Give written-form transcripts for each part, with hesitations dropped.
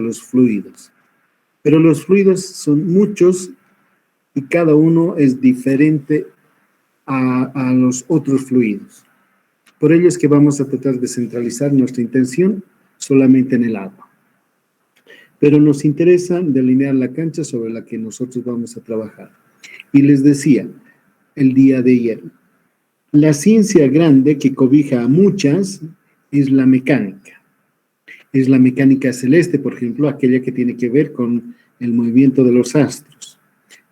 los fluidos. Pero los fluidos son muchos y cada uno es diferente a los otros fluidos. Por ello es que vamos a tratar de centralizar nuestra intención solamente en el agua. Pero nos interesa delinear la cancha sobre la que nosotros vamos a trabajar. Y les decía el día de ayer, la ciencia grande que cobija a muchas es la mecánica. Es la mecánica celeste, por ejemplo, aquella que tiene que ver con el movimiento de los astros,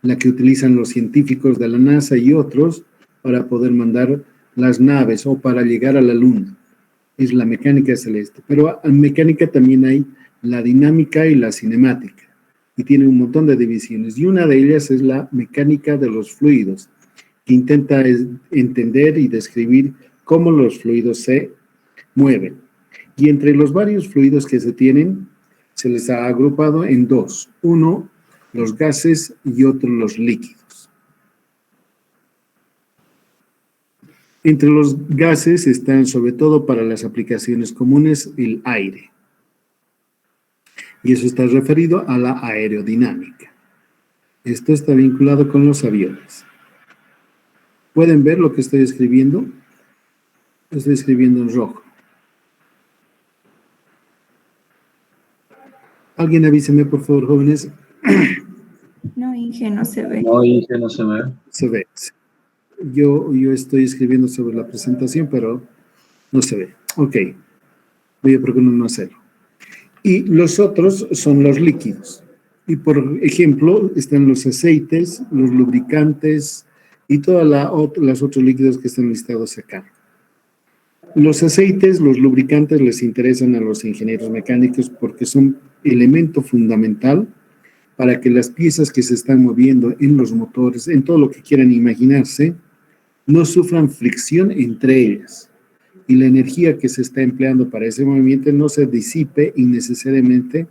la que utilizan los científicos de la NASA y otros para poder mandar las naves o para llegar a la luna. Es la mecánica celeste. Pero en mecánica también hay la dinámica y la cinemática, y tiene un montón de divisiones, y una de ellas es la mecánica de los fluidos, que intenta entender y describir cómo los fluidos se mueven. Y entre los varios fluidos que se tienen, se les ha agrupado en dos. Uno, los gases, y otro, los líquidos. Entre los gases están, sobre todo para las aplicaciones comunes, el aire. Y eso está referido a la aerodinámica. Esto está vinculado con los aviones. ¿Pueden ver lo que estoy escribiendo? Estoy escribiendo en rojo. Alguien avíseme, por favor, jóvenes. No, Inge, no se ve. No, Inge, no se ve. Se ve. Yo estoy escribiendo sobre la presentación, pero no se ve. Ok. Voy a procurar no hacerlo. Y los otros son los líquidos. Y por ejemplo, están los aceites, los lubricantes y todos los otros líquidos que están listados acá. Los aceites, los lubricantes les interesan a los ingenieros mecánicos porque son elemento fundamental para que las piezas que se están moviendo en los motores, en todo lo que quieran imaginarse, no sufran fricción entre ellas. Y la energía que se está empleando para ese movimiento no se disipe innecesariamente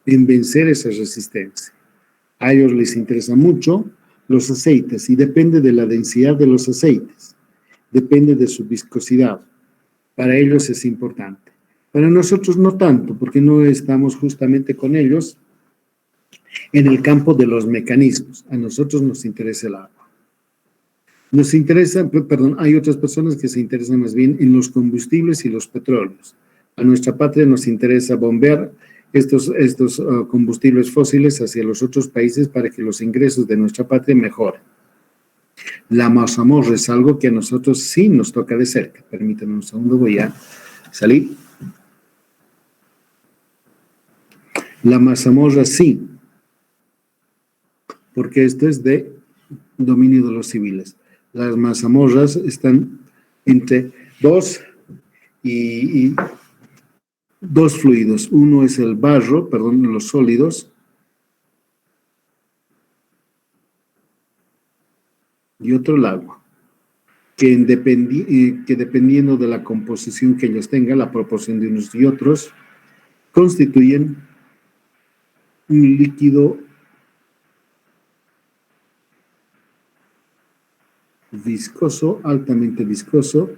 en vencer esa resistencia. A ellos les interesa mucho los aceites y depende de la densidad de los aceites, depende de su viscosidad. Para ellos es importante. Para nosotros no tanto, porque no estamos justamente con ellos en el campo de los mecanismos. A nosotros nos interesa el agua. Nos interesa, perdón, hay otras personas que se interesan más bien en los combustibles y los petróleos. A nuestra patria nos interesa bombear estos combustibles fósiles hacia los otros países para que los ingresos de nuestra patria mejoren. La mazamorra es algo que a nosotros sí nos toca de cerca. Permítanme un segundo, voy a salir. La mazamorra sí, porque esto es de dominio de los civiles. Las mazamorras están entre dos fluidos. Uno es el barro, perdón, los sólidos, y otro el agua, que dependiendo de la composición que ellos tengan, la proporción de unos y otros, constituyen un líquido viscoso, altamente viscoso,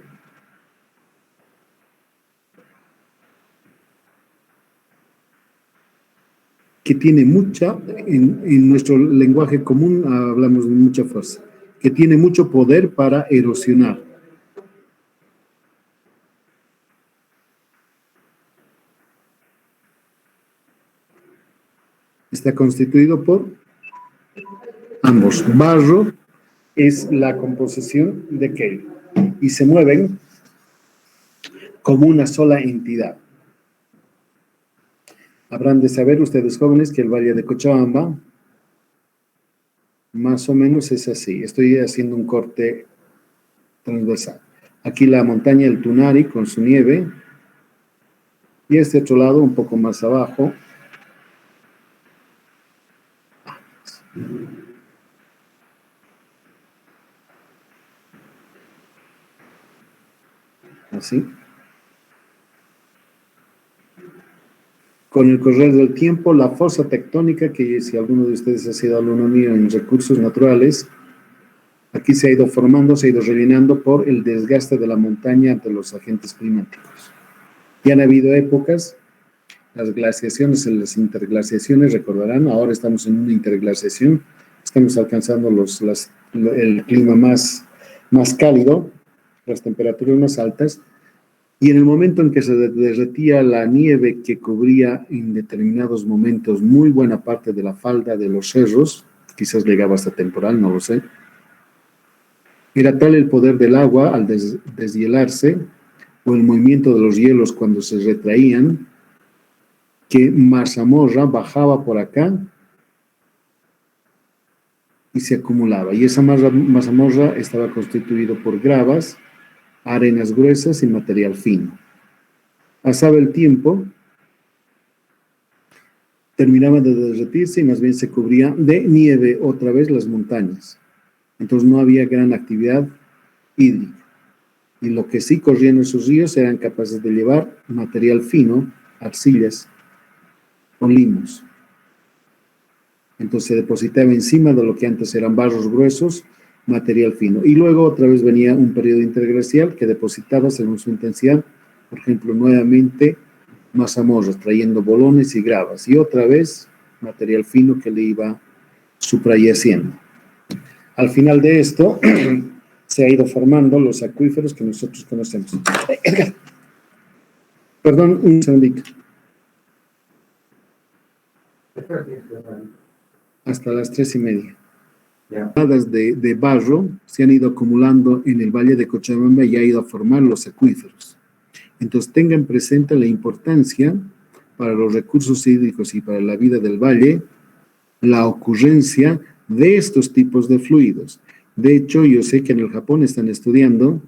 que tiene mucha, en nuestro lenguaje común hablamos de mucha fuerza, que tiene mucho poder para erosionar. Está constituido por ambos. Barro es la composición de Kale y se mueven como una sola entidad. Habrán de saber ustedes jóvenes que el Valle de Cochabamba más o menos es así. Estoy haciendo un corte transversal. Aquí la montaña del Tunari con su nieve y este otro lado un poco más abajo. Así. Con el correr del tiempo, la fosa tectónica, que si alguno de ustedes ha sido alumno mío en recursos naturales, aquí se ha ido formando, se ha ido rellenando por el desgaste de la montaña ante los agentes climáticos. Y han habido épocas las glaciaciones y las interglaciaciones, recordarán, ahora estamos en una interglaciación, estamos alcanzando el clima más cálido, las temperaturas más altas, y en el momento en que se derretía la nieve que cubría en determinados momentos muy buena parte de la falda de los cerros, quizás llegaba hasta temporal, no lo sé, era tal el poder del agua al deshielarse o el movimiento de los hielos cuando se retraían, que mazamorra bajaba por acá y se acumulaba. Y esa mazamorra estaba constituido por gravas, arenas gruesas y material fino. Pasaba el tiempo, terminaba de derretirse y más bien se cubría de nieve otra vez las montañas. Entonces no había gran actividad hídrica. Y lo que sí corrían esos ríos eran capaces de llevar material fino, arcillas o limos. Entonces se depositaba encima de lo que antes eran barros gruesos, material fino. Y luego otra vez venía un periodo interglacial que depositaba según su intensidad, por ejemplo, nuevamente mazamorras, trayendo bolones y gravas. Y otra vez material fino que le iba suprayeciendo. Al final de esto se ha ido formando los acuíferos que nosotros conocemos. Edgar, perdón, un segundito. Hasta las 3:30. De barro se han ido acumulando en el valle de Cochabamba y ha ido a formar los acuíferos. Entonces tengan presente la importancia para los recursos hídricos y para la vida del valle, la ocurrencia de estos tipos de fluidos. De hecho, yo sé que en el Japón están estudiando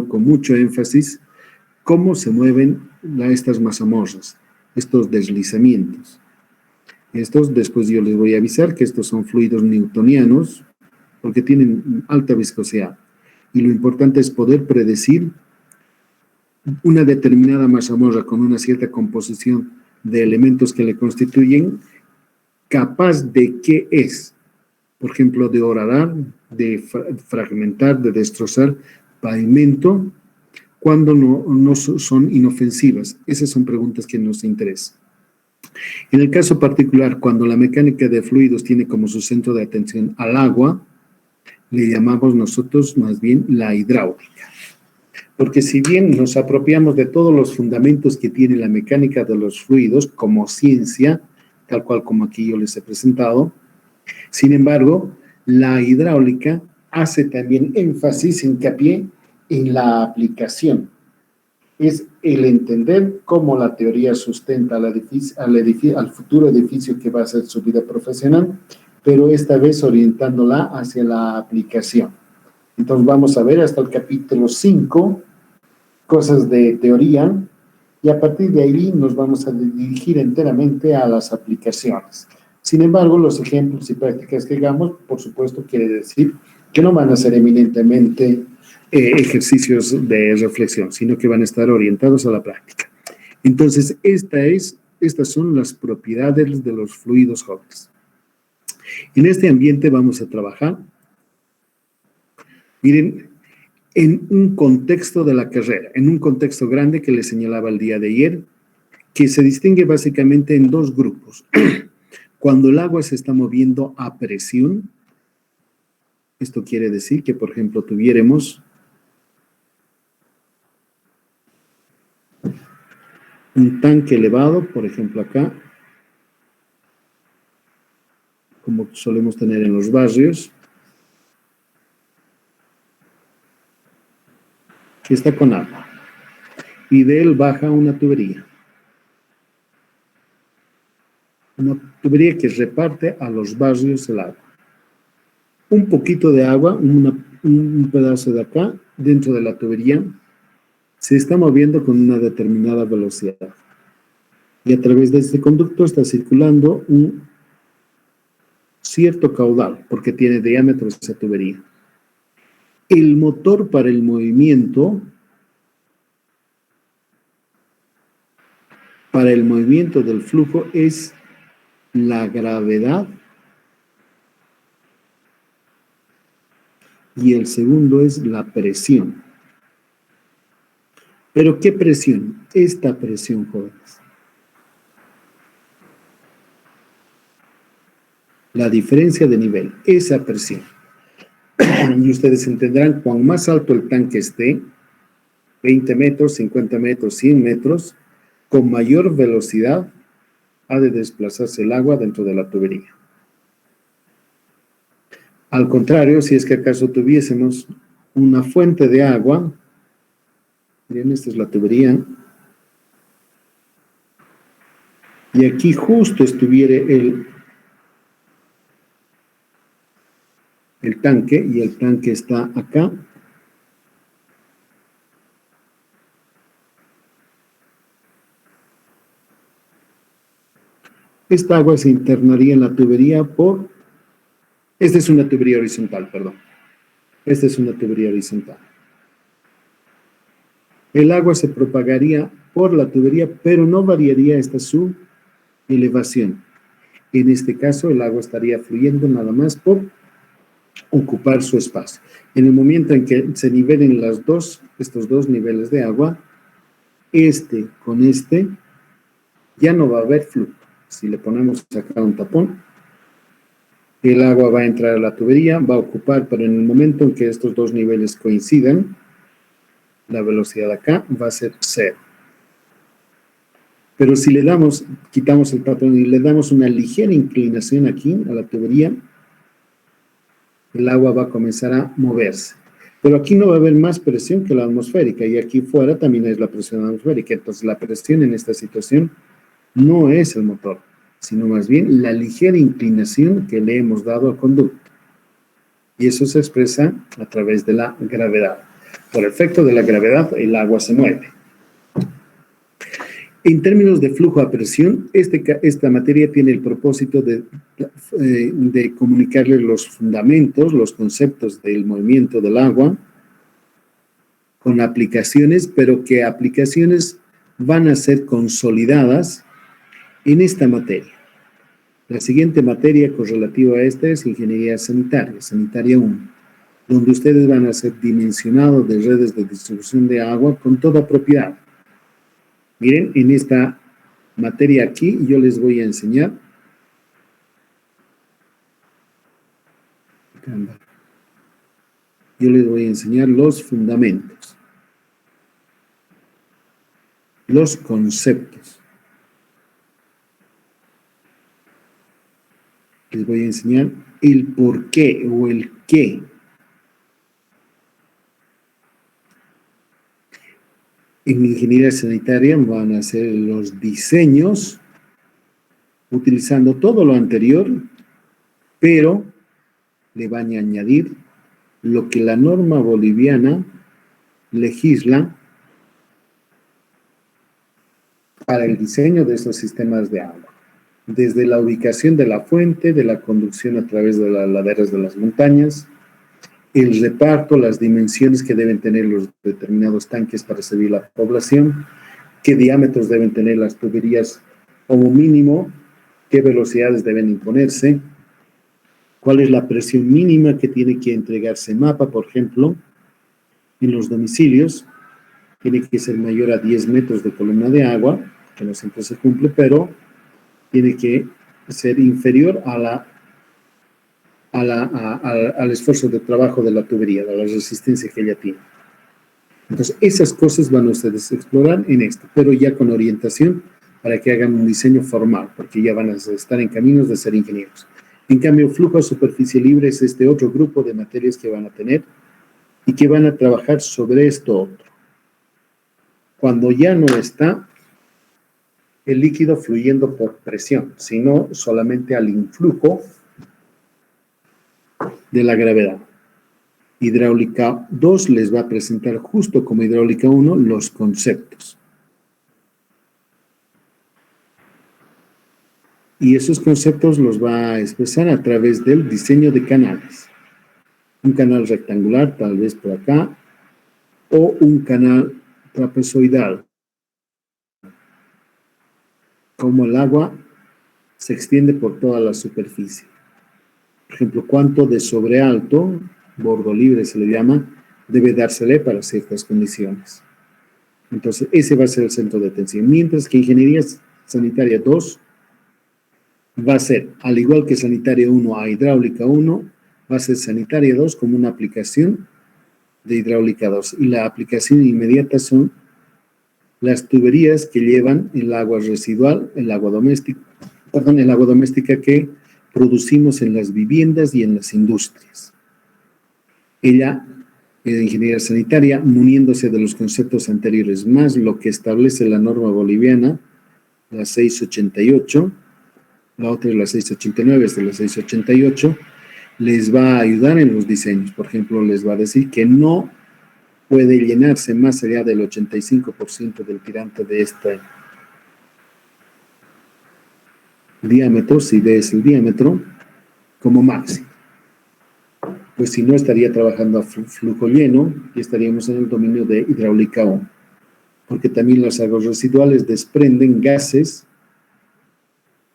con mucho énfasis cómo se mueven estas mazamorras, estos deslizamientos. Estos, después yo les voy a avisar que estos son fluidos newtonianos porque tienen alta viscosidad. Y lo importante es poder predecir una determinada mazamorra con una cierta composición de elementos que le constituyen, capaz de qué es. Por ejemplo, de horadar, de fragmentar, de destrozar pavimento, cuando no son inofensivas. Esas son preguntas que nos interesan. En el caso particular, cuando la mecánica de fluidos tiene como su centro de atención al agua, le llamamos nosotros más bien la hidráulica. Porque si bien nos apropiamos de todos los fundamentos que tiene la mecánica de los fluidos como ciencia, tal cual como aquí yo les he presentado, sin embargo, la hidráulica hace también énfasis, hincapié en la aplicación. Es el entender cómo la teoría sustenta al futuro edificio que va a ser su vida profesional, pero esta vez orientándola hacia la aplicación. Entonces vamos a ver hasta el capítulo 5, cosas de teoría, y a partir de ahí nos vamos a dirigir enteramente a las aplicaciones. Sin embargo, los ejemplos y prácticas que hagamos, por supuesto, quiere decir que no van a ser eminentemente ejercicios de reflexión, sino que van a estar orientados a la práctica. Entonces, estas son las propiedades de los fluidos jóvenes. En este ambiente vamos a trabajar, miren, en un contexto de la carrera, en un contexto grande que les señalaba el día de ayer, que se distingue básicamente en dos grupos. Cuando el agua se está moviendo a presión, esto quiere decir que, por ejemplo, tuviéramos un tanque elevado, por ejemplo acá, como solemos tener en los barrios, que está con agua, y de él baja una tubería que reparte a los barrios el agua. Un poquito de agua, un pedazo de acá, dentro de la tubería, se está moviendo con una determinada velocidad. Y a través de este conducto está circulando un cierto caudal, porque tiene diámetro esa tubería. El motor para el movimiento del flujo es la gravedad y el segundo es la presión. Pero ¿qué presión? Esta presión, jóvenes. La diferencia de nivel, esa presión. Y ustedes entenderán, cuanto más alto el tanque esté, 20 metros, 50 metros, 100 metros, con mayor velocidad ha de desplazarse el agua dentro de la tubería. Al contrario, si es que acaso tuviésemos una fuente de agua, miren, esta es la tubería, y aquí justo estuviera el tanque, y el tanque está acá. Esta agua se internaría en la tubería por... Esta es una tubería horizontal, perdón. Esta es una tubería horizontal. El agua se propagaría por la tubería, pero no variaría esta su elevación. En este caso, el agua estaría fluyendo nada más por ocupar su espacio. En el momento en que se nivelen estos dos niveles de agua, este con este, ya no va a haber flujo. Si le ponemos acá un tapón, el agua va a entrar a la tubería, va a ocupar, pero en el momento en que estos dos niveles coincidan, la velocidad acá va a ser 0. Pero si le damos, quitamos el tapón y le damos una ligera inclinación aquí a la tubería, el agua va a comenzar a moverse. Pero aquí no va a haber más presión que la atmosférica, y aquí fuera también es la presión atmosférica. Entonces la presión en esta situación no es el motor, sino más bien la ligera inclinación que le hemos dado al conducto. Y eso se expresa a través de la gravedad. Por efecto de la gravedad, el agua se mueve. En términos de flujo a presión, esta materia tiene el propósito de comunicarles los fundamentos, los conceptos del movimiento del agua, con aplicaciones, pero que aplicaciones van a ser consolidadas en esta materia. La siguiente materia correlativa a esta es Ingeniería Sanitaria, Sanitaria 1, donde ustedes van a ser dimensionados de redes de distribución de agua con toda propiedad. Miren, en esta materia aquí yo les voy a enseñar. Yo les voy a enseñar los fundamentos, los conceptos. Les voy a enseñar el por qué o el qué. En ingeniería sanitaria van a hacer los diseños utilizando todo lo anterior, pero le van a añadir lo que la norma boliviana legisla para el diseño de estos sistemas de agua. Desde la ubicación de la fuente, de la conducción a través de las laderas de las montañas, el reparto, las dimensiones que deben tener los determinados tanques para servir a la población, qué diámetros deben tener las tuberías como mínimo, qué velocidades deben imponerse, cuál es la presión mínima que tiene que entregarse MAPA, por ejemplo, en los domicilios, tiene que ser mayor a 10 metros de columna de agua, que no siempre se cumple, pero tiene que ser inferior al esfuerzo de trabajo de la tubería, de la resistencia que ella tiene. Entonces, esas cosas van ustedes a explorar en esto, pero ya con orientación para que hagan un diseño formal, porque ya van a estar en caminos de ser ingenieros. En cambio, flujo a superficie libre es este otro grupo de materias que van a tener y que van a trabajar sobre esto otro. Cuando ya no está el líquido fluyendo por presión, sino solamente al influjo de la gravedad. Hidráulica 2 les va a presentar justo como hidráulica 1 los conceptos. Y esos conceptos los va a expresar a través del diseño de canales. Un canal rectangular, tal vez por acá, o un canal trapezoidal. Como el agua se extiende por toda la superficie. Por ejemplo, cuánto de sobrealto, bordo libre se le llama, debe dársele para ciertas condiciones. Entonces, ese va a ser el centro de atención. Mientras que Ingeniería Sanitaria 2 va a ser, al igual que Sanitaria 1 a Hidráulica 1, va a ser Sanitaria 2 como una aplicación de Hidráulica 2. Y la aplicación inmediata son las tuberías que llevan el agua residual, el agua doméstica que producimos en las viviendas y en las industrias. Ella, de Ingeniería Sanitaria, muniéndose de los conceptos anteriores, más lo que establece la norma boliviana, la 688, la otra es la 689, es de la 688, les va a ayudar en los diseños. Por ejemplo, les va a decir que no puede llenarse más allá del 85% del tirante de este diámetro, si ves el diámetro, como máximo. Pues si no, estaría trabajando a flujo lleno y estaríamos en el dominio de Hidráulica 1. Porque también las aguas residuales desprenden gases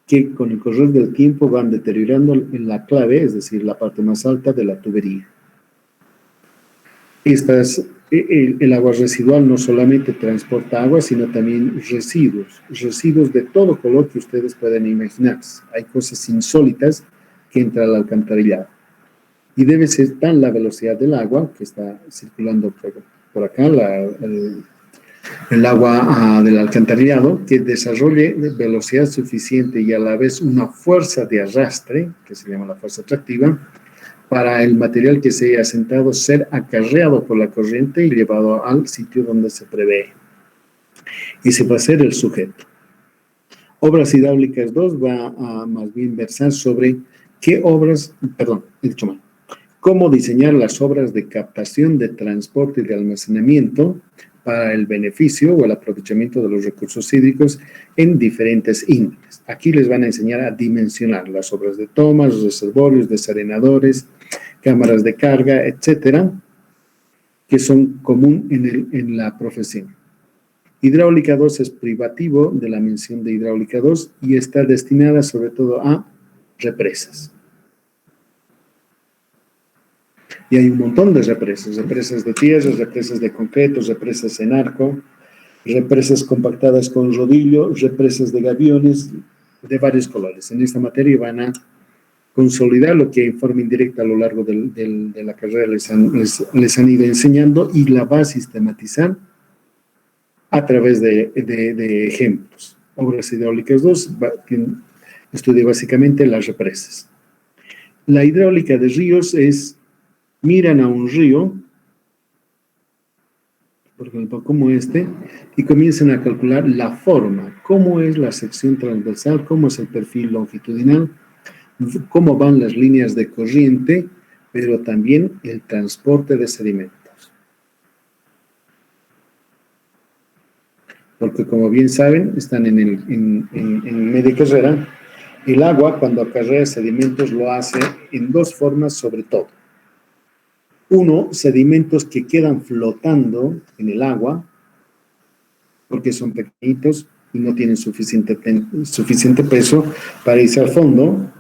que con el correr del tiempo van deteriorando en la clave, es decir, la parte más alta de la tubería. El agua residual no solamente transporta agua, sino también residuos de todo color que ustedes pueden imaginarse. Hay cosas insólitas que entran al alcantarillado. Y debe ser tan la velocidad del agua que está circulando por acá, el agua del alcantarillado, que desarrolle velocidad suficiente y a la vez una fuerza de arrastre, que se llama la fuerza atractiva, para el material que se haya asentado ser acarreado por la corriente y llevado al sitio donde se prevé. Ese va a ser el sujeto. Obras hidráulicas 2 va a más bien versar sobre cómo diseñar las obras de captación, de transporte y de almacenamiento para el beneficio o el aprovechamiento de los recursos hídricos en diferentes índoles. Aquí les van a enseñar a dimensionar las obras de tomas, reservorios, desarenadores, cámaras de carga, etcétera, que son común en la profesión. Hidráulica 2 es privativo de la mención de Hidráulica 2 y está destinada sobre todo a represas. Y hay un montón de represas de tierra, represas de concreto, represas en arco, represas compactadas con rodillo, represas de gaviones de varios colores. En esta materia van a consolidar lo que en forma indirecta a lo largo de la carrera les han ido enseñando y la va a sistematizar a través de ejemplos. Obras hidráulicas 2 estudia básicamente las represas. La hidráulica de ríos es, miran a un río, por ejemplo, como este, y comienzan a calcular la forma, cómo es la sección transversal, cómo es el perfil longitudinal, cómo van las líneas de corriente, pero también el transporte de sedimentos. Porque como bien saben, están en media carrera, el agua cuando acarrea sedimentos lo hace en dos formas sobre todo. Uno, sedimentos que quedan flotando en el agua, porque son pequeñitos y no tienen suficiente peso para irse al fondo.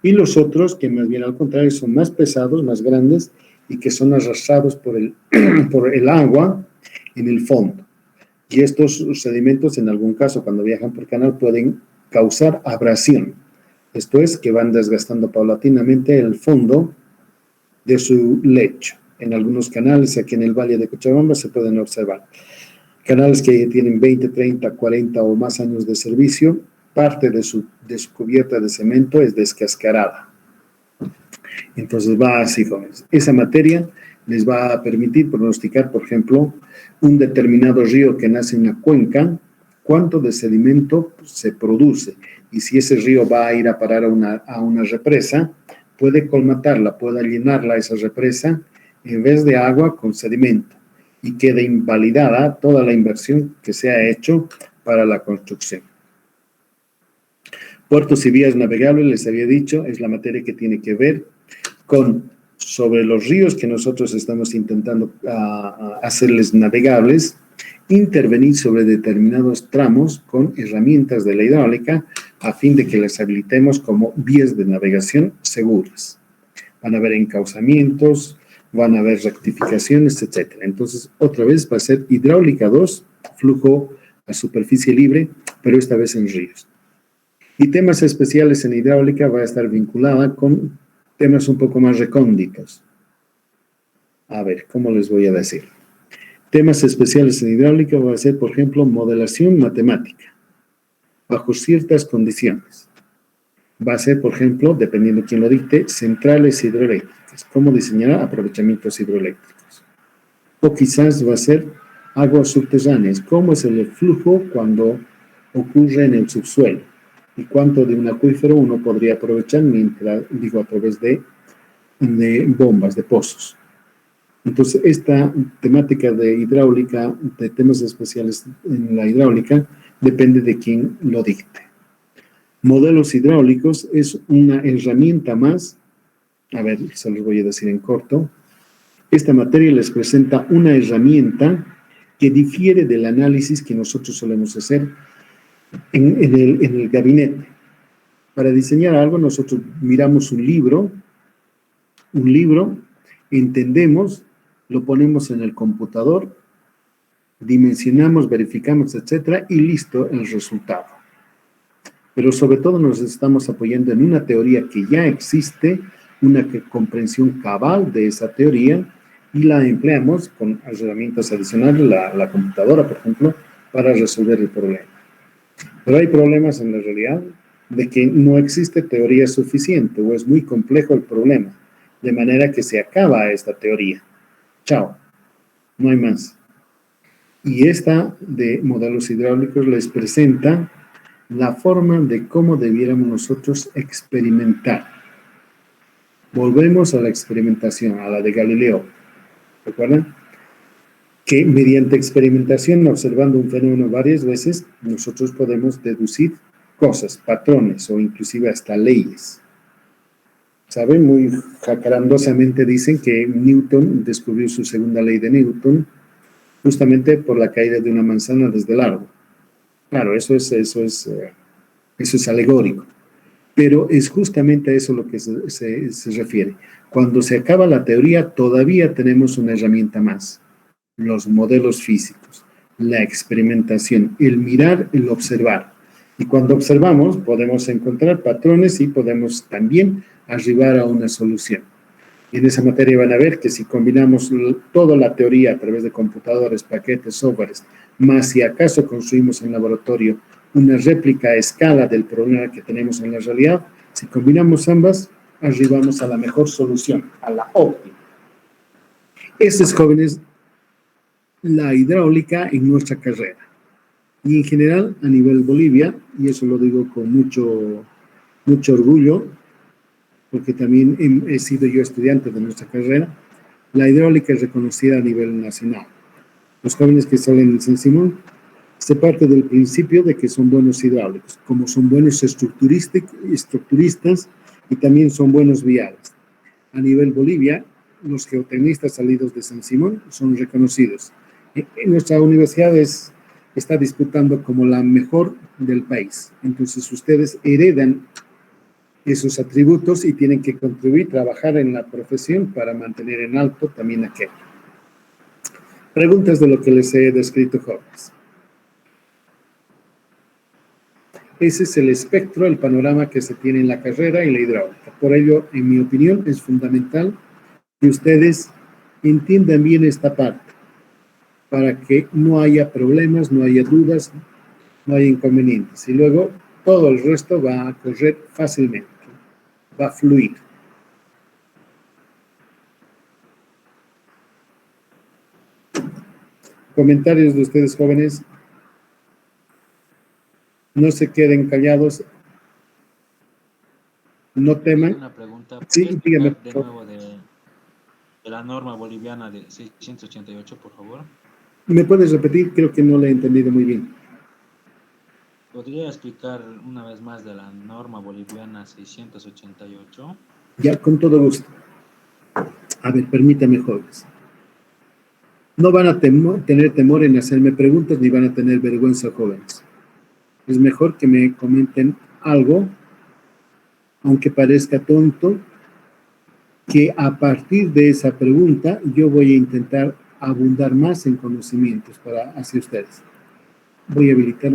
Y los otros, que más bien al contrario, son más pesados, más grandes, y que son arrastrados por el agua en el fondo. Y estos sedimentos, en algún caso, cuando viajan por canal, pueden causar abrasión. Esto es, que van desgastando paulatinamente el fondo de su lecho. En algunos canales, aquí en el Valle de Cochabamba, se pueden observar. Canales que tienen 20, 30, 40 o más años de servicio, parte de su cubierta de cemento es descascarada. Entonces va así, jóvenes. Esa materia les va a permitir pronosticar, por ejemplo, un determinado río que nace en una cuenca, cuánto de sedimento se produce. Y si ese río va a ir a parar a una represa, puede colmatarla, puede llenarla esa represa en vez de agua con sedimento. Y queda invalidada toda la inversión que se ha hecho para la construcción. Puertos y vías navegables, les había dicho, es la materia que tiene que ver sobre los ríos que nosotros estamos intentando hacerles navegables, intervenir sobre determinados tramos con herramientas de la hidráulica a fin de que les habilitemos como vías de navegación seguras. Van a haber encauzamientos, van a haber rectificaciones, etcétera. Entonces, otra vez va a ser hidráulica 2, flujo a superficie libre, pero esta vez en ríos. Y temas especiales en hidráulica va a estar vinculada con temas un poco más recónditos. A ver, ¿cómo les voy a decir? Temas especiales en hidráulica va a ser, por ejemplo, modelación matemática, bajo ciertas condiciones. Va a ser, por ejemplo, dependiendo de quién lo dicte, centrales hidroeléctricas, cómo diseñar aprovechamientos hidroeléctricos. O quizás va a ser aguas subterráneas, cómo es el flujo cuando ocurre en el subsuelo y cuánto de un acuífero uno podría aprovechar a través de bombas, de pozos. Entonces, esta temática de hidráulica, de temas especiales en la hidráulica, depende de quién lo dicte. Modelos hidráulicos es una herramienta más, a ver, se los voy a decir en corto. Esta materia les presenta una herramienta que difiere del análisis que nosotros solemos hacer en el gabinete. Para diseñar algo, nosotros miramos un libro, entendemos, lo ponemos en el computador, dimensionamos, verificamos, etcétera, y listo el resultado. Pero sobre todo nos estamos apoyando en una teoría que ya existe, una comprensión cabal de esa teoría, y la empleamos con herramientas adicionales, la computadora, por ejemplo, para resolver el problema. Pero hay problemas en la realidad de que no existe teoría suficiente o es muy complejo el problema, de manera que se acaba esta teoría. Chao, no hay más. Y esta de modelos hidráulicos les presenta la forma de cómo debiéramos nosotros experimentar. Volvemos a la experimentación, a la de Galileo. ¿Recuerdan? Que mediante experimentación, observando un fenómeno varias veces, nosotros podemos deducir cosas, patrones o inclusive hasta leyes. ¿Saben? Muy jacarandosamente dicen que Newton descubrió su segunda ley de Newton justamente por la caída de una manzana desde el árbol. Claro, eso es alegórico, pero es justamente a eso lo que se refiere. Cuando se acaba la teoría, todavía tenemos una herramienta más, los modelos físicos, la experimentación, el mirar, el observar. Y cuando observamos, podemos encontrar patrones y podemos también arribar a una solución. En esa materia van a ver que si combinamos toda la teoría a través de computadores, paquetes, softwares, más si acaso construimos en laboratorio una réplica a escala del problema que tenemos en la realidad, si combinamos ambas, arribamos a la mejor solución, a la óptima. Esa es, jóvenes, la hidráulica en nuestra carrera. Y en general, a nivel Bolivia, y eso lo digo con mucho orgullo, porque también he sido yo estudiante de nuestra carrera, la hidráulica es reconocida a nivel nacional. Los jóvenes que salen en San Simón se parte del principio de que son buenos hidráulicos, como son buenos estructuristas y también son buenos viales. A nivel Bolivia, los geotecnistas salidos de San Simón son reconocidos. Nuestra universidad está disputando como la mejor del país. Entonces, ustedes heredan esos atributos y tienen que contribuir, trabajar en la profesión para mantener en alto también aquello. Preguntas de lo que les he descrito, jóvenes. Ese es el espectro, el panorama que se tiene en la carrera y la hidráulica. Por ello, en mi opinión, es fundamental que ustedes entiendan bien esta parte para que no haya problemas, no haya dudas, no haya inconvenientes. Y luego, todo el resto va a correr fácilmente, va a fluir. Comentarios de ustedes, jóvenes. No se queden callados. No teman. Una pregunta. Sí, dígame. De nuevo de la norma boliviana de 688, por favor. ¿Me puedes repetir? Creo que no le he entendido muy bien. ¿Podría explicar una vez más de la norma boliviana 688? Ya, con todo gusto. A ver, permítame, jóvenes. No van a tener temor en hacerme preguntas ni van a tener vergüenza, jóvenes. Es mejor que me comenten algo, aunque parezca tonto, que a partir de esa pregunta yo voy a intentar abundar más en conocimientos hacia ustedes. Voy a habilitar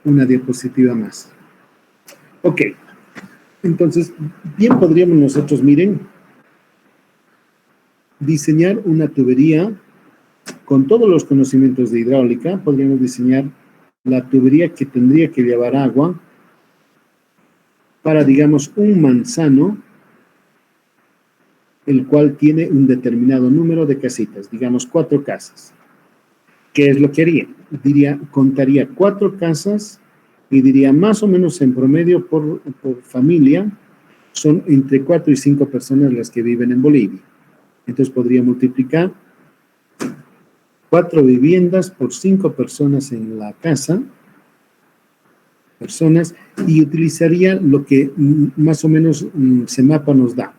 una diapositiva más. Ok, entonces, bien podríamos nosotros, miren, diseñar una tubería con todos los conocimientos de hidráulica. Podríamos diseñar la tubería que tendría que llevar agua para, digamos, un manzano, el cual tiene un determinado número de casitas, digamos 4 casas. ¿Qué es lo que haría? Contaría 4 casas y diría más o menos en promedio por familia, son entre 4 y 5 personas las que viven en Bolivia. Entonces podría multiplicar 4 viviendas por 5 personas en la casa, y utilizaría lo que más o menos CEMAPA nos da,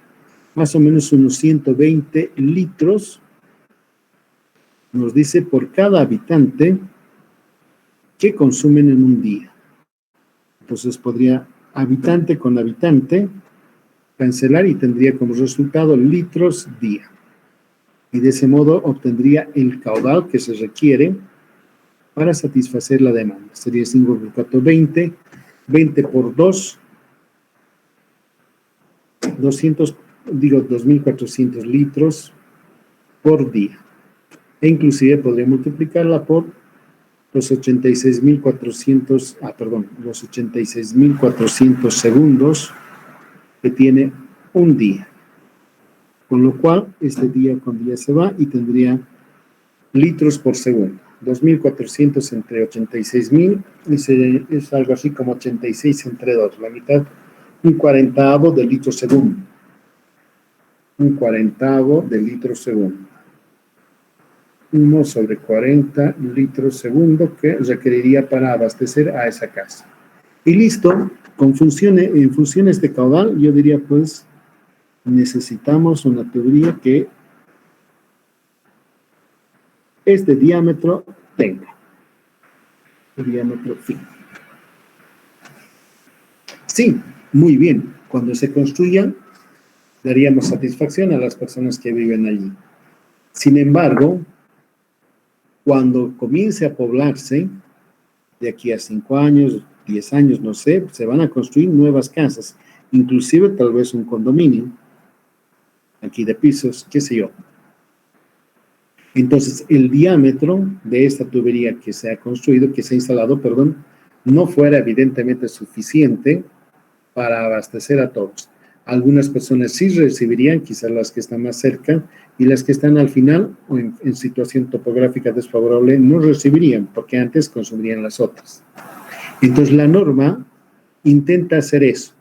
más o menos unos 120 litros, nos dice por cada habitante que consumen en un día. Entonces podría habitante con habitante cancelar y tendría como resultado litros día. Y de ese modo obtendría el caudal que se requiere para satisfacer la demanda. Sería 5 por 4, 20, 20 por 2, 2.400 litros por día. E inclusive podría multiplicarla por los 86.400 segundos que tiene un día. Con lo cual, este día con día se va y tendría litros por segundo. 2.400 entre 86.000 es algo así como 86 entre 2, la mitad, un 40avo de litro segundo. Un 40avo de litro segundo. 1 sobre 40 litros segundo que requeriría para abastecer a esa casa. Y listo, en funciones de caudal, yo diría pues necesitamos una tubería que este diámetro tenga. El diámetro fin. Sí, muy bien. Cuando se construyan, daríamos satisfacción a las personas que viven allí. Sin embargo, cuando comience a poblarse, de aquí a 5 años, 10 años, no sé, se van a construir nuevas casas, inclusive tal vez un condominio, aquí de pisos, qué sé yo. Entonces, el diámetro de esta tubería que se ha instalado, no fuera evidentemente suficiente para abastecer a todos. Algunas personas sí recibirían, quizás las que están más cerca, y las que están al final o en situación topográfica desfavorable no recibirían, porque antes consumirían las otras. Entonces, la norma intenta hacer eso.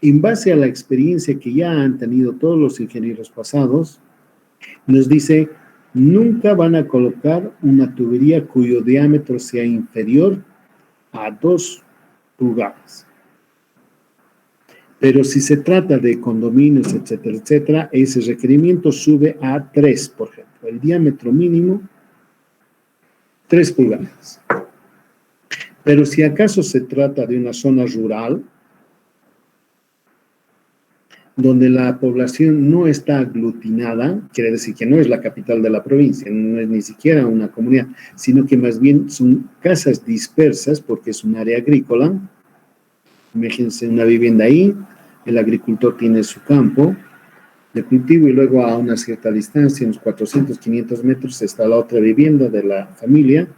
En base a la experiencia que ya han tenido todos los ingenieros pasados, nos dice, nunca van a colocar una tubería cuyo diámetro sea inferior a 2 pulgadas. Pero si se trata de condominios, etcétera, etcétera, ese requerimiento sube a 3, por ejemplo. El diámetro mínimo, 3 pulgadas. Pero si acaso se trata de una zona rural, donde la población no está aglutinada, quiere decir que no es la capital de la provincia, no es ni siquiera una comunidad, sino que más bien son casas dispersas porque es un área agrícola. Imagínense una vivienda ahí, el agricultor tiene su campo de cultivo y luego a una cierta distancia, unos 400, 500 metros, está la otra vivienda de la familia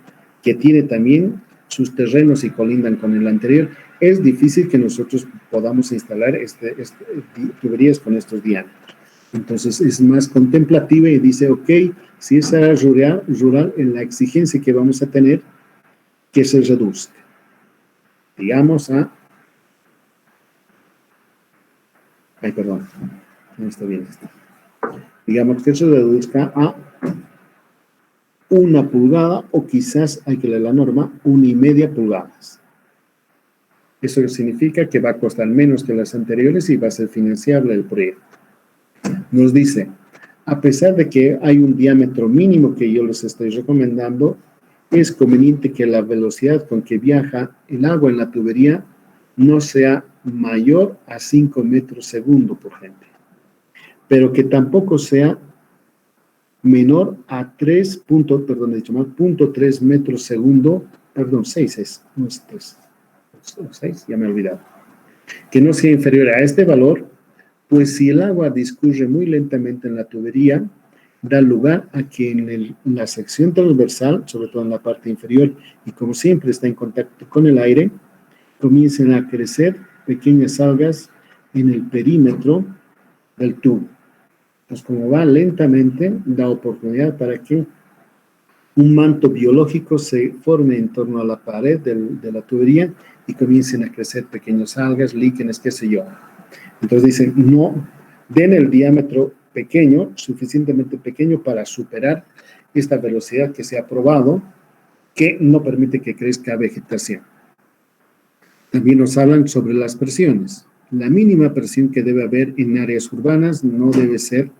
que tiene también sus terrenos y colindan con el anterior. Es difícil que nosotros podamos instalar tuberías con estos diámetros. Entonces es más contemplativa y dice, ok, si es área rural, en la exigencia que vamos a tener, que se reduzca. Digamos a... no está bien esto. Digamos que se reduzca a 1 pulgada o quizás, hay que leer la norma, 1,5 pulgadas. Eso significa que va a costar menos que las anteriores y va a ser financiable el proyecto. Nos dice, a pesar de que hay un diámetro mínimo que yo les estoy recomendando, es conveniente que la velocidad con que viaja el agua en la tubería no sea mayor a 5 metros segundo, por ejemplo, pero que tampoco sea menor a 3 metros segundo, perdón, 6 es, no es 3, 6, ya me he olvidado, que no sea inferior a este valor, pues si el agua discurre muy lentamente en la tubería, da lugar a que en la sección transversal, sobre todo en la parte inferior, y como siempre está en contacto con el aire, comiencen a crecer pequeñas algas en el perímetro del tubo. Pues como va lentamente, da oportunidad para que un manto biológico se forme en torno a la pared de la tubería y comiencen a crecer pequeñas algas, líquenes, qué sé yo. Entonces dicen, no den el diámetro pequeño, suficientemente pequeño para superar esta velocidad que se ha probado, que no permite que crezca vegetación. También nos hablan sobre las presiones. La mínima presión que debe haber en áreas urbanas no debe ser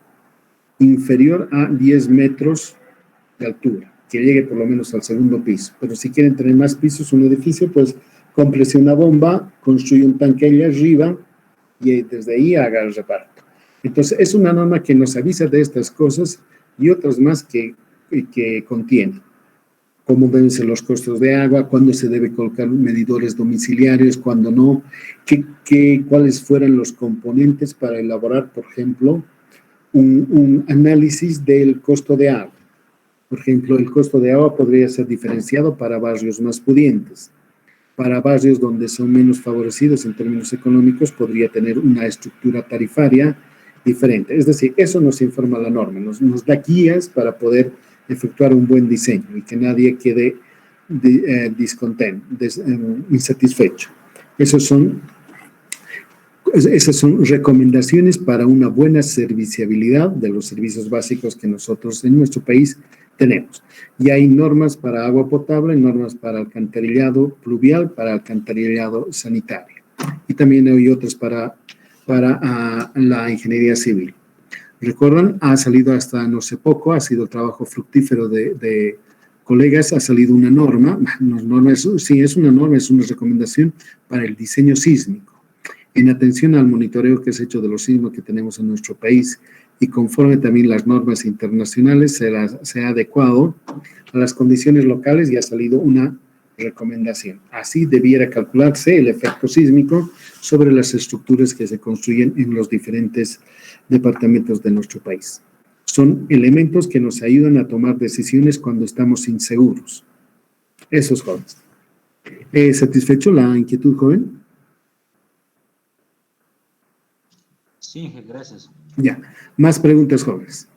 inferior a 10 metros de altura, que llegue por lo menos al segundo piso. Pero si quieren tener más pisos, un edificio, pues cómprese una bomba, construye un tanque allá arriba y desde ahí haga el reparto. Entonces, es una norma que nos avisa de estas cosas y otras más que contiene. Cómo deben ser los costos de agua, cuándo se debe colocar medidores domiciliarios, cuándo no, cuáles fueran los componentes para elaborar, por ejemplo, un análisis del costo de agua. Por ejemplo, el costo de agua podría ser diferenciado para barrios más pudientes. Para barrios donde son menos favorecidos en términos económicos, podría tener una estructura tarifaria diferente. Es decir, eso nos informa la norma, nos da guías para poder efectuar un buen diseño y que nadie quede insatisfecho. Esas son recomendaciones para una buena serviciabilidad de los servicios básicos que nosotros en nuestro país tenemos. Y hay normas para agua potable, normas para alcantarillado pluvial, para alcantarillado sanitario. Y también hay otras para la ingeniería civil. Recuerdan, ha salido hasta no sé poco, ha sido trabajo fructífero de colegas, ha salido una norma, sí es una norma, es una recomendación para el diseño sísmico. En atención al monitoreo que se ha hecho de los sismos que tenemos en nuestro país y conforme también las normas internacionales se ha adecuado a las condiciones locales y ha salido una recomendación. Así debiera calcularse el efecto sísmico sobre las estructuras que se construyen en los diferentes departamentos de nuestro país. Son elementos que nos ayudan a tomar decisiones cuando estamos inseguros. Esos jóvenes. ¿Satisfecho la inquietud, joven? Sí, gracias. Ya. Más preguntas, jóvenes.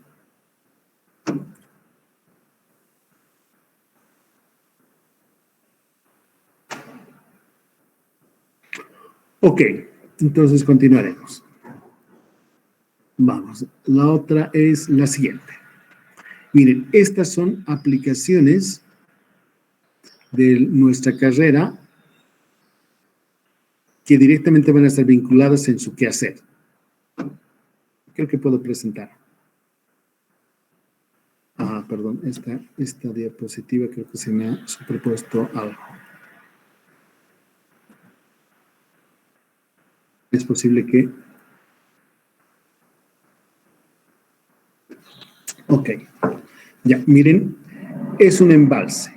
Ok, entonces continuaremos. Vamos, la otra es la siguiente. Miren, estas son aplicaciones de nuestra carrera que directamente van a estar vinculadas en su quehacer. Creo que puedo presentar. Perdón, esta diapositiva creo que se me ha superpuesto algo. Es posible que... Ok, ya, miren, es un embalse.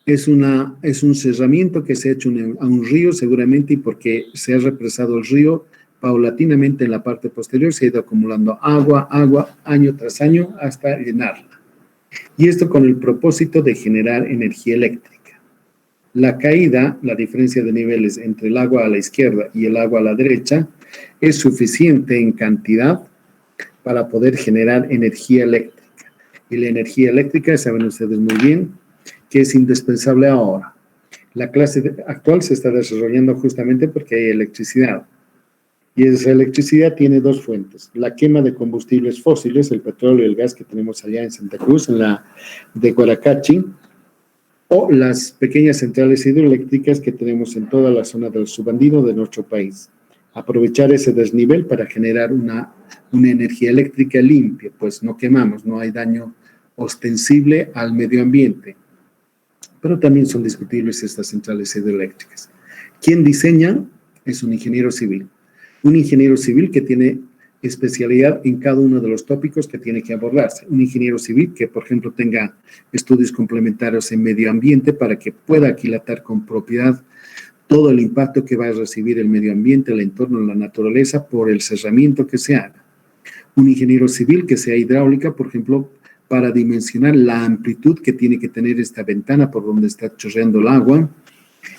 Es un cerramiento que se ha hecho a un río seguramente y porque se ha represado el río paulatinamente en la parte posterior se ha ido acumulando agua, año tras año hasta llenarla. Y esto con el propósito de generar energía eléctrica. La caída, la diferencia de niveles entre el agua a la izquierda y el agua a la derecha, es suficiente en cantidad para poder generar energía eléctrica. Y la energía eléctrica, saben ustedes muy bien, que es indispensable ahora. La clase actual se está desarrollando justamente porque hay electricidad. Y esa electricidad tiene dos fuentes. La quema de combustibles fósiles, el petróleo y el gas que tenemos allá en Santa Cruz, en la de Guaracachi, o las pequeñas centrales hidroeléctricas que tenemos en toda la zona del subandino de nuestro país. Aprovechar ese desnivel para generar una energía eléctrica limpia, pues no quemamos, no hay daño ostensible al medio ambiente. Pero también son discutibles estas centrales hidroeléctricas. ¿Quién diseña? Es un ingeniero civil. Un ingeniero civil que tiene especialidad en cada uno de los tópicos que tiene que abordarse. Un ingeniero civil que, por ejemplo, tenga estudios complementarios en medio ambiente para que pueda aquilatar con propiedad todo el impacto que va a recibir el medio ambiente, el entorno, la naturaleza, por el cerramiento que se haga. Un ingeniero civil que sea hidráulica, por ejemplo, para dimensionar la amplitud que tiene que tener esta ventana por donde está chorreando el agua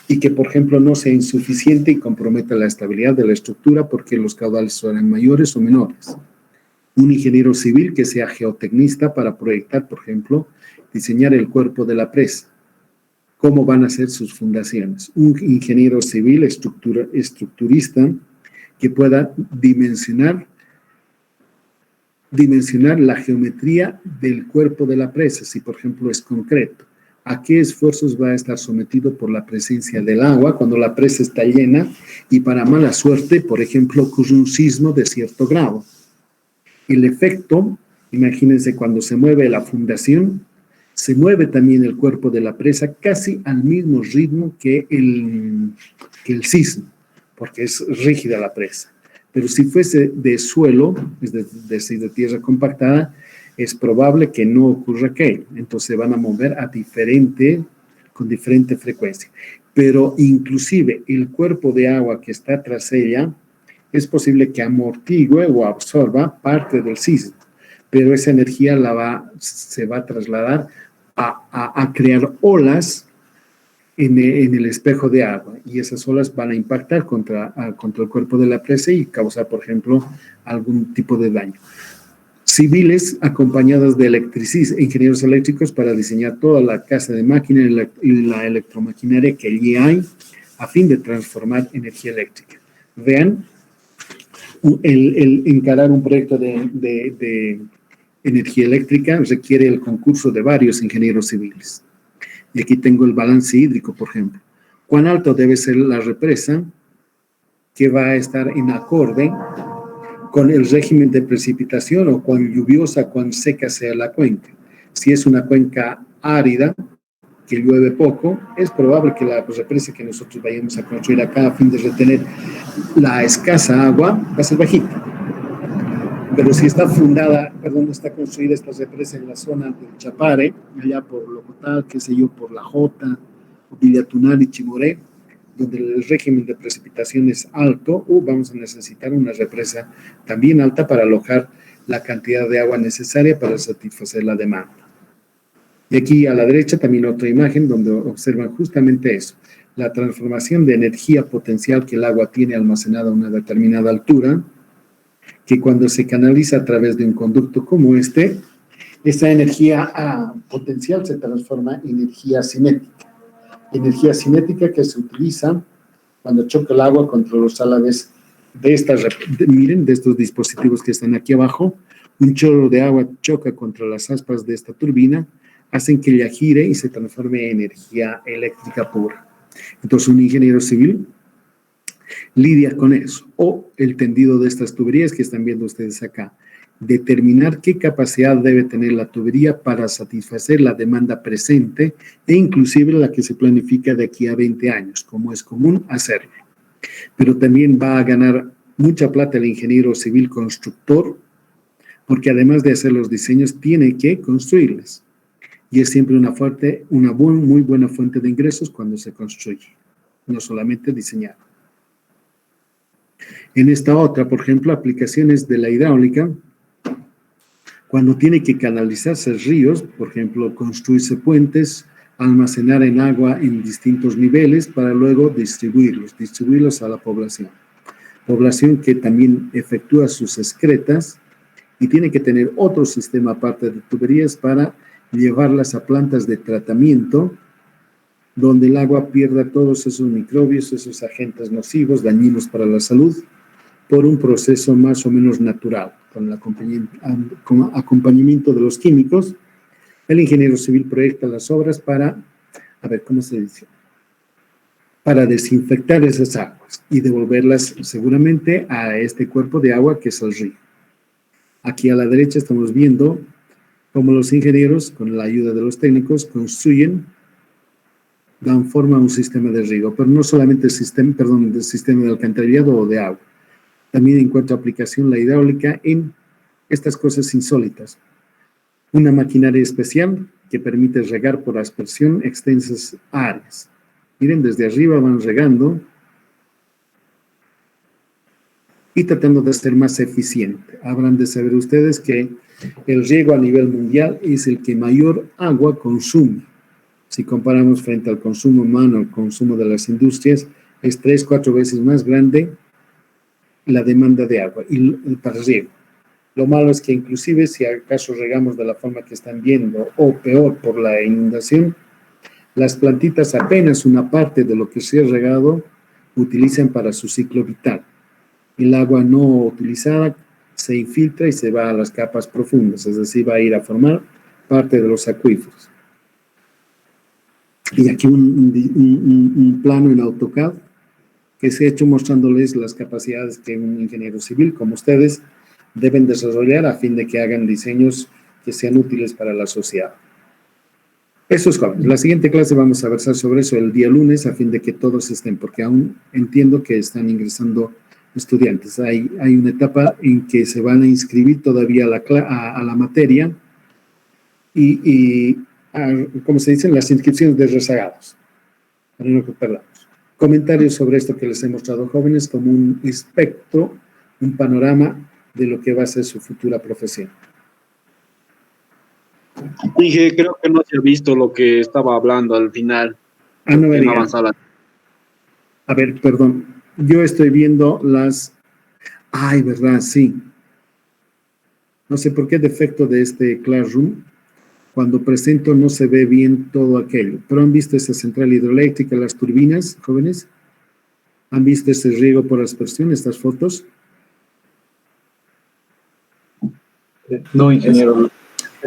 y que, por ejemplo, no sea insuficiente y comprometa la estabilidad de la estructura porque los caudales serán mayores o menores. Un ingeniero civil que sea geotecnista para proyectar, por ejemplo, diseñar el cuerpo de la presa, cómo van a ser sus fundaciones. Un ingeniero civil estructurista que pueda dimensionar la geometría del cuerpo de la presa, si por ejemplo es concreto. ¿A qué esfuerzos va a estar sometido por la presencia del agua cuando la presa está llena y para mala suerte, por ejemplo, ocurre un sismo de cierto grado? El efecto, imagínense cuando se mueve la fundación, se mueve también el cuerpo de la presa casi al mismo ritmo que el sismo, porque es rígida la presa. Pero si fuese de suelo, es decir, de tierra compactada, es probable que no ocurra aquello. Entonces se van a mover con diferente frecuencia. Pero inclusive el cuerpo de agua que está tras ella, es posible que amortigue o absorba parte del sismo, pero esa energía se va a trasladar a crear olas en el espejo de agua, y esas olas van a impactar contra el cuerpo de la presa y causar, por ejemplo, algún tipo de daño. Civiles acompañados de ingenieros eléctricos para diseñar toda la casa de máquina y la electromaquinaria que allí hay a fin de transformar energía eléctrica. Vean, el encarar un proyecto de energía eléctrica requiere el concurso de varios ingenieros civiles. Y aquí tengo el balance hídrico, por ejemplo. ¿Cuán alto debe ser la represa que va a estar en acorde con el régimen de precipitación o cuán lluviosa, cuán seca sea la cuenca? Si es una cuenca árida, que llueve poco, es probable que la represa que nosotros vayamos a construir acá a fin de retener la escasa agua va a ser bajita. Pero si está está construida esta represa en la zona del Chapare, allá por Locotal, qué sé yo, por La Jota, Villatunal y Chimoré, donde el régimen de precipitación es alto, vamos a necesitar una represa también alta para alojar la cantidad de agua necesaria para satisfacer la demanda. Y aquí a la derecha también otra imagen donde observan justamente eso, la transformación de energía potencial que el agua tiene almacenada a una determinada altura, que cuando se canaliza a través de un conducto como este, esa energía potencial se transforma en energía cinética. Energía cinética que se utiliza cuando choca el agua contra los salares miren, de estos dispositivos que están aquí abajo. Un chorro de agua choca contra las aspas de esta turbina, hacen que ella gire y se transforme en energía eléctrica pura. Entonces, un ingeniero civil lidia con eso, o el tendido de estas tuberías que están viendo ustedes acá. Determinar qué capacidad debe tener la tubería para satisfacer la demanda presente e inclusive la que se planifica de aquí a 20 años, como es común hacerlo. Pero también va a ganar mucha plata el ingeniero civil constructor, porque además de hacer los diseños, tiene que construirlas. Y es siempre una muy buena fuente de ingresos cuando se construye, no solamente diseñar. En esta otra, por ejemplo, aplicaciones de la hidráulica, cuando tiene que canalizarse ríos, por ejemplo, construirse puentes, almacenar en agua en distintos niveles para luego distribuirlos a la población. Población que también efectúa sus excretas y tiene que tener otro sistema aparte de tuberías para llevarlas a plantas de tratamiento donde el agua pierda todos esos microbios, esos agentes nocivos, dañinos para la salud, por un proceso más o menos natural, con acompañamiento de los químicos. El ingeniero civil proyecta las obras para desinfectar esas aguas y devolverlas seguramente a este cuerpo de agua que es el río. Aquí a la derecha estamos viendo cómo los ingenieros, con la ayuda de los técnicos, construyen dan forma a un sistema de riego, pero no solamente del sistema de alcantarillado o de agua. También encuentra aplicación la hidráulica en estas cosas insólitas. Una maquinaria especial que permite regar por aspersión extensas áreas. Miren, desde arriba van regando y tratando de ser más eficiente. Habrán de saber ustedes que el riego a nivel mundial es el que mayor agua consume. Si comparamos frente al consumo humano, al consumo de las industrias, es 3-4 veces más grande la demanda de agua y para riego. Lo malo es que inclusive si acaso regamos de la forma que están viendo o peor por la inundación, las plantitas apenas una parte de lo que se ha regado utilizan para su ciclo vital. El agua no utilizada se infiltra y se va a las capas profundas, es decir, va a ir a formar parte de los acuíferos. Y aquí un plano en AutoCAD que se ha hecho mostrándoles las capacidades que un ingeniero civil como ustedes deben desarrollar a fin de que hagan diseños que sean útiles para la sociedad. Eso es joven. La siguiente clase vamos a versar sobre eso el día lunes a fin de que todos estén, porque aún entiendo que están ingresando estudiantes. Hay una etapa en que se van a inscribir todavía a la materia y como se dicen, las inscripciones de rezagados. Para no que perdamos. Comentarios sobre esto que les he mostrado, jóvenes, como un espectro, un panorama de lo que va a ser su futura profesión. Dije, creo que no se ha visto lo que estaba hablando al final. No me digan. A ver, perdón. Yo estoy viendo las... Ay, ¿verdad? Sí. No sé por qué defecto de este Classroom. Cuando presento no se ve bien todo aquello. Pero ¿han visto esa central hidroeléctrica, las turbinas, jóvenes? ¿Han visto ese riego por aspersión, estas fotos? No, ingeniero.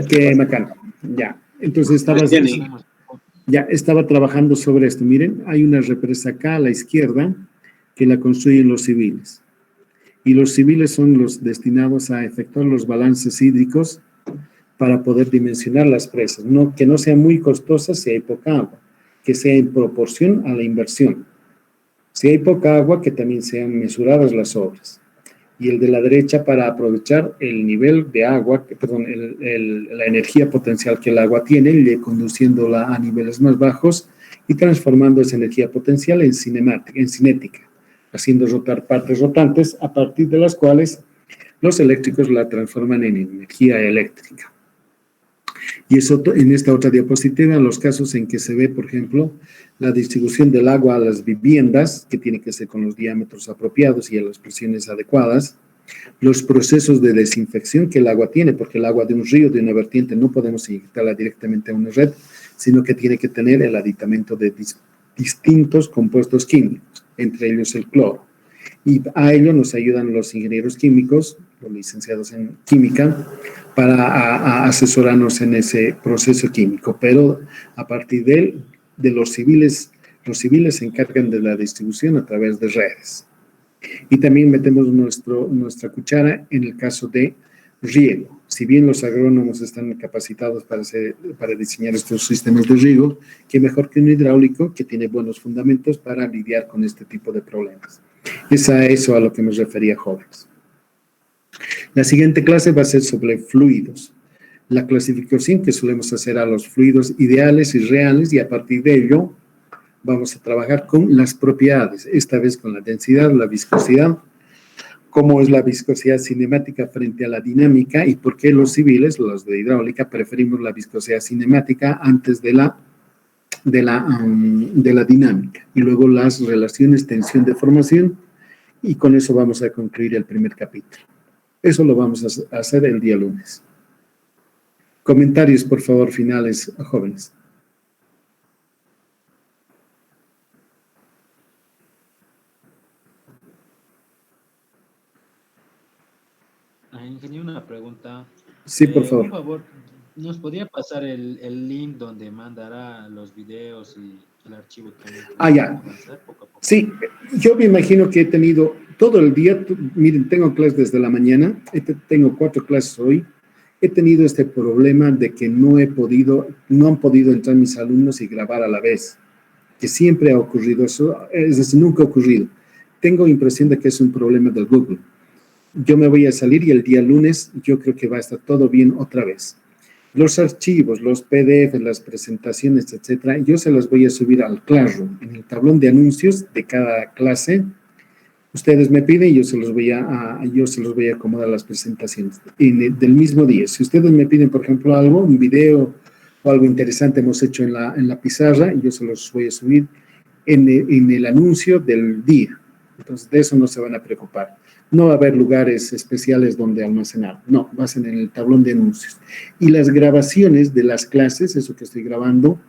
Qué bacán. Ya. Entonces estaba trabajando sobre esto. Miren, hay una represa acá a la izquierda que la construyen los civiles. Y los civiles son los destinados a efectuar los balances hídricos para poder dimensionar las presas. Que no sean muy costosas si hay poca agua, que sea en proporción a la inversión. Si hay poca agua, que también sean mesuradas las obras. Y el de la derecha para aprovechar el nivel de agua, la energía potencial que el agua tiene, y conduciéndola a niveles más bajos y transformando esa energía potencial en cinética, haciendo rotar partes rotantes a partir de las cuales los eléctricos la transforman en energía eléctrica. Y eso en esta otra diapositiva, en los casos en que se ve, por ejemplo, la distribución del agua a las viviendas, que tiene que ser con los diámetros apropiados y a las presiones adecuadas, los procesos de desinfección que el agua tiene, porque el agua de un río, de una vertiente, no podemos inyectarla directamente a una red, sino que tiene que tener el aditamento de distintos compuestos químicos, entre ellos el cloro. Y a ello nos ayudan los ingenieros químicos, los licenciados en química, para asesorarnos en ese proceso químico. Pero a partir de los civiles se encargan de la distribución a través de redes. Y también metemos nuestra cuchara en el caso de riego. Si bien los agrónomos están capacitados para diseñar estos sistemas de riego, qué mejor que un hidráulico que tiene buenos fundamentos para lidiar con este tipo de problemas. Es a eso a lo que me refería, jóvenes. La siguiente clase va a ser sobre fluidos. La clasificación que solemos hacer a los fluidos ideales y reales, y a partir de ello vamos a trabajar con las propiedades, esta vez con la densidad, la viscosidad, cómo es la viscosidad cinemática frente a la dinámica y por qué los civiles, los de hidráulica, preferimos la viscosidad cinemática antes de la dinámica. Y luego las relaciones tensión-deformación, y con eso vamos a concluir el primer capítulo. Eso lo vamos a hacer el día lunes. Comentarios, por favor, finales, jóvenes. Ingeniero, una pregunta. Sí, por favor. Por favor, ¿nos podría pasar el link donde mandará los videos y el archivo? Ya. Poco a poco. Sí, yo me imagino que he tenido todo el día, miren, tengo clases desde la mañana, tengo 4 clases hoy. He tenido este problema de que no han podido entrar mis alumnos y grabar a la vez. que siempre ha ocurrido eso, es decir, nunca ha ocurrido. Tengo impresión de que es un problema del Google. Yo me voy a salir y el día lunes yo creo que va a estar todo bien otra vez. Los archivos, los PDF, las presentaciones, etcétera, yo se los voy a subir al Classroom, en el tablón de anuncios de cada clase. Ustedes me piden y yo se los voy a acomodar las presentaciones del mismo día. Si ustedes me piden, por ejemplo, algo, un video o algo interesante hemos hecho en la pizarra, yo se los voy a subir en el anuncio del día. Entonces, de eso no se van a preocupar. No va a haber lugares especiales donde almacenar. No, va a ser en el tablón de anuncios. Y las grabaciones de las clases, eso que estoy grabando,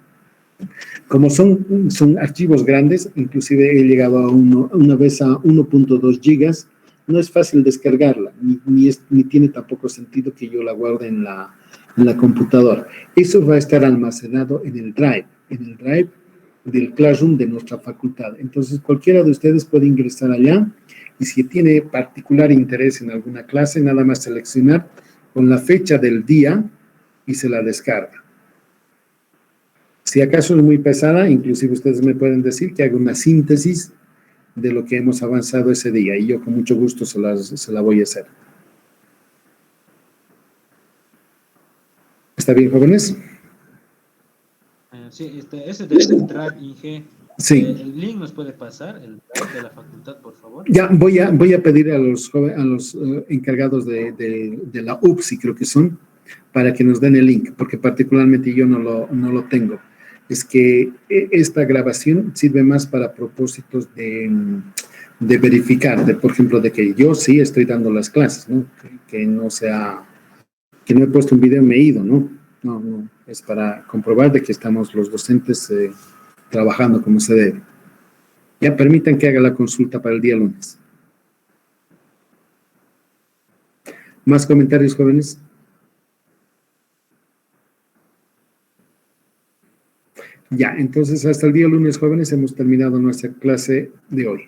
como son archivos grandes, inclusive he llegado a una vez a 1.2 gigas, no es fácil descargarla, ni tiene tampoco sentido que yo la guarde en la computadora. Eso va a estar almacenado en el drive del Classroom de nuestra facultad. Entonces, cualquiera de ustedes puede ingresar allá y si tiene particular interés en alguna clase, nada más seleccionar con la fecha del día y se la descarga. Si acaso es muy pesada, inclusive ustedes me pueden decir que haga una síntesis de lo que hemos avanzado ese día y yo con mucho gusto se la voy a hacer. ¿Está bien, jóvenes? Sí, ese debe entrar, Inge. Sí. ¿El link nos puede pasar, el drive de la facultad, por favor? Ya, voy a pedir a los encargados de la UPSI, creo que son, para que nos den el link, porque particularmente yo no lo tengo. Es que esta grabación sirve más para propósitos de verificar, por ejemplo, de que yo sí estoy dando las clases, ¿no? Que no he puesto un video y me he ido, ¿no? No, es para comprobar de que estamos los docentes trabajando como se debe. Ya permitan que haga la consulta para el día lunes. ¿Más comentarios, jóvenes? Ya, entonces hasta el día lunes, jóvenes, hemos terminado nuestra clase de hoy.